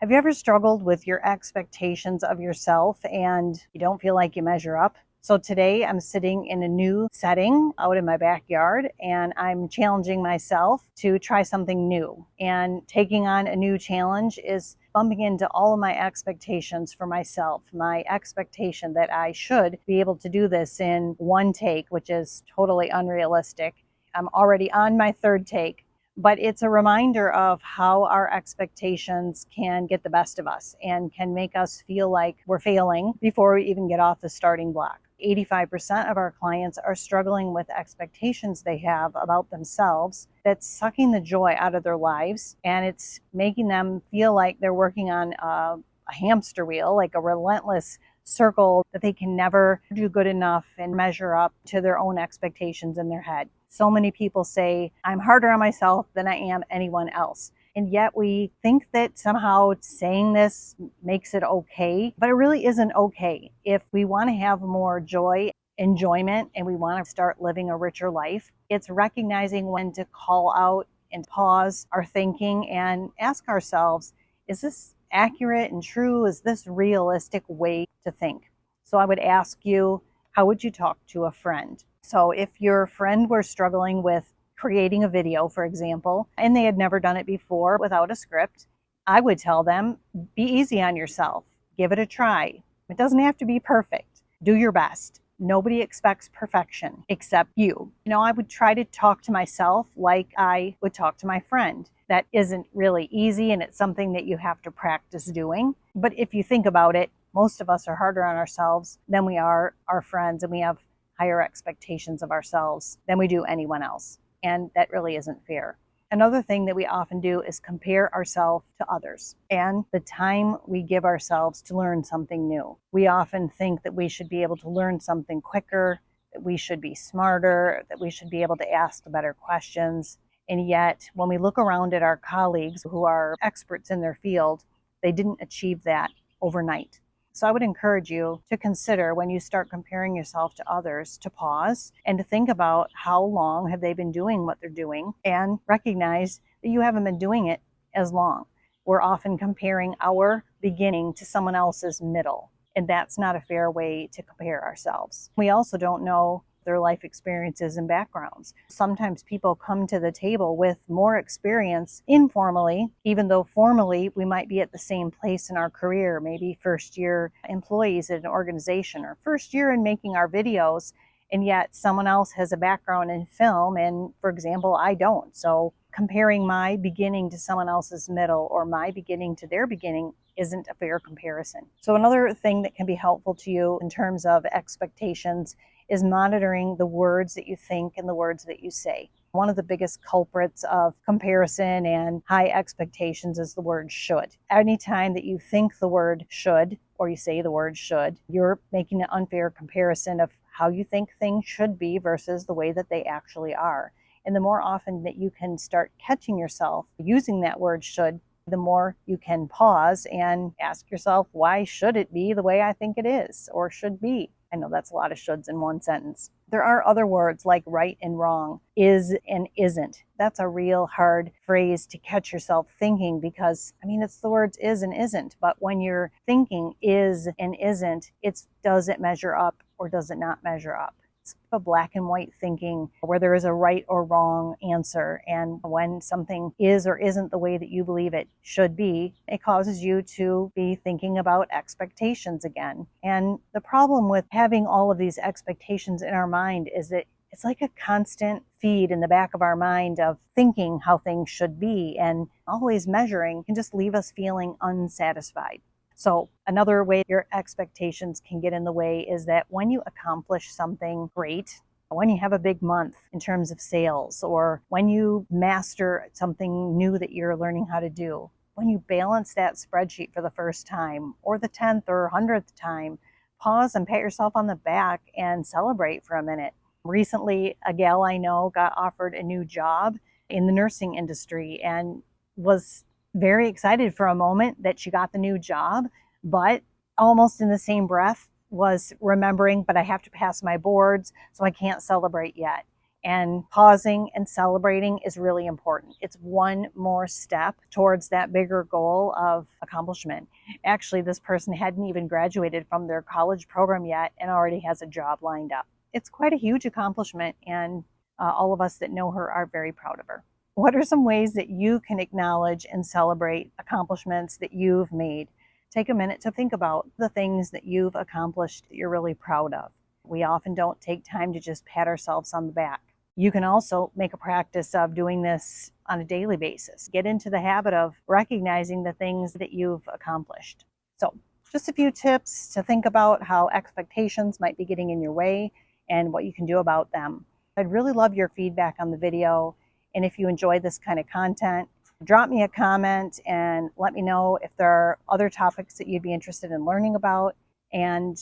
Have you ever struggled with your expectations of yourself and you don't feel like you measure up? So today I'm sitting in a new setting out in my backyard and I'm challenging myself to try something new. And taking on a new challenge is bumping into all of my expectations for myself, my expectation that I should be able to do this in one take, which is totally unrealistic. I'm already on my third take. But it's a reminder of how our expectations can get the best of us and can make us feel like we're failing before we even get off the starting block. 85% of our clients are struggling with expectations they have about themselves that's sucking the joy out of their lives, and it's making them feel like they're working on a hamster wheel, like a relentless circle that they can never do good enough and measure up to their own expectations in their head. So many people say, I'm harder on myself than I am anyone else. And yet we think that somehow saying this makes it okay, but it really isn't okay. If we want to have more joy, enjoyment, and we want to start living a richer life, it's recognizing when to call out and pause our thinking and ask ourselves, is this accurate and true? Is this realistic way to think? So I would ask you, how would you talk to a friend? So if your friend were struggling with creating a video, for example, and they had never done it before without a script, I would tell them, be easy on yourself. Give it a try. It doesn't have to be perfect. Do your best. Nobody expects perfection except you. I would try to talk to myself like I would talk to my friend. That isn't really easy, and it's something that you have to practice doing. But if you think about it, most of us are harder on ourselves than we are our friends, and we have higher expectations of ourselves than we do anyone else. And that really isn't fair. Another thing that we often do is compare ourselves to others and the time we give ourselves to learn something new. We often think that we should be able to learn something quicker, that we should be smarter, that we should be able to ask better questions. And yet, when we look around at our colleagues who are experts in their field, they didn't achieve that overnight. So I would encourage you to consider, when you start comparing yourself to others, to pause and to think about how long have they been doing what they're doing, and recognize that you haven't been doing it as long. We're often comparing our beginning to someone else's middle, and that's not a fair way to compare ourselves. We also don't know their life experiences and backgrounds. Sometimes people come to the table with more experience informally, even though formally we might be at the same place in our career, maybe first year employees at an organization or first year in making our videos, and yet someone else has a background in film and, for example, I don't. So comparing my beginning to someone else's middle or my beginning to their beginning isn't a fair comparison. So another thing that can be helpful to you in terms of expectations is monitoring the words that you think and the words that you say. One of the biggest culprits of comparison and high expectations is the word should. Anytime that you think the word should or you say the word should, you're making an unfair comparison of how you think things should be versus the way that they actually are. And the more often that you can start catching yourself using that word should, the more you can pause and ask yourself, why should it be the way I think it is or should be? I know that's a lot of shoulds in one sentence. There are other words like right and wrong, is and isn't. That's a real hard phrase to catch yourself thinking because, it's the words is and isn't. But when you're thinking is and isn't, it's does it measure up or does it not measure up? It's a black and white thinking where there is a right or wrong answer. And when something is or isn't the way that you believe it should be, it causes you to be thinking about expectations again. And the problem with having all of these expectations in our mind is that it's like a constant feed in the back of our mind of thinking how things should be, and always measuring can just leave us feeling unsatisfied. So another way your expectations can get in the way is that when you accomplish something great, when you have a big month in terms of sales, or when you master something new that you're learning how to do, when you balance that spreadsheet for the first time or the 10th or 100th time, pause and pat yourself on the back and celebrate for a minute. Recently, a gal I know got offered a new job in the nursing industry and was very excited for a moment that she got the new job, but almost in the same breath was remembering, but I have to pass my boards, so I can't celebrate yet. And pausing and celebrating is really important. It's one more step towards that bigger goal of accomplishment. Actually, this person hadn't even graduated from their college program yet and already has a job lined up. It's quite a huge accomplishment, and all of us that know her are very proud of her. What are some ways that you can acknowledge and celebrate accomplishments that you've made? Take a minute to think about the things that you've accomplished that you're really proud of. We often don't take time to just pat ourselves on the back. You can also make a practice of doing this on a daily basis. Get into the habit of recognizing the things that you've accomplished. So, just a few tips to think about how expectations might be getting in your way and what you can do about them. I'd really love your feedback on the video. And if you enjoy this kind of content, drop me a comment and let me know if there are other topics that you'd be interested in learning about. And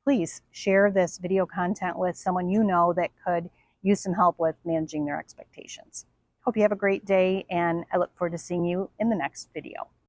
please share this video content with someone you know that could use some help with managing their expectations. Hope you have a great day, and I look forward to seeing you in the next video.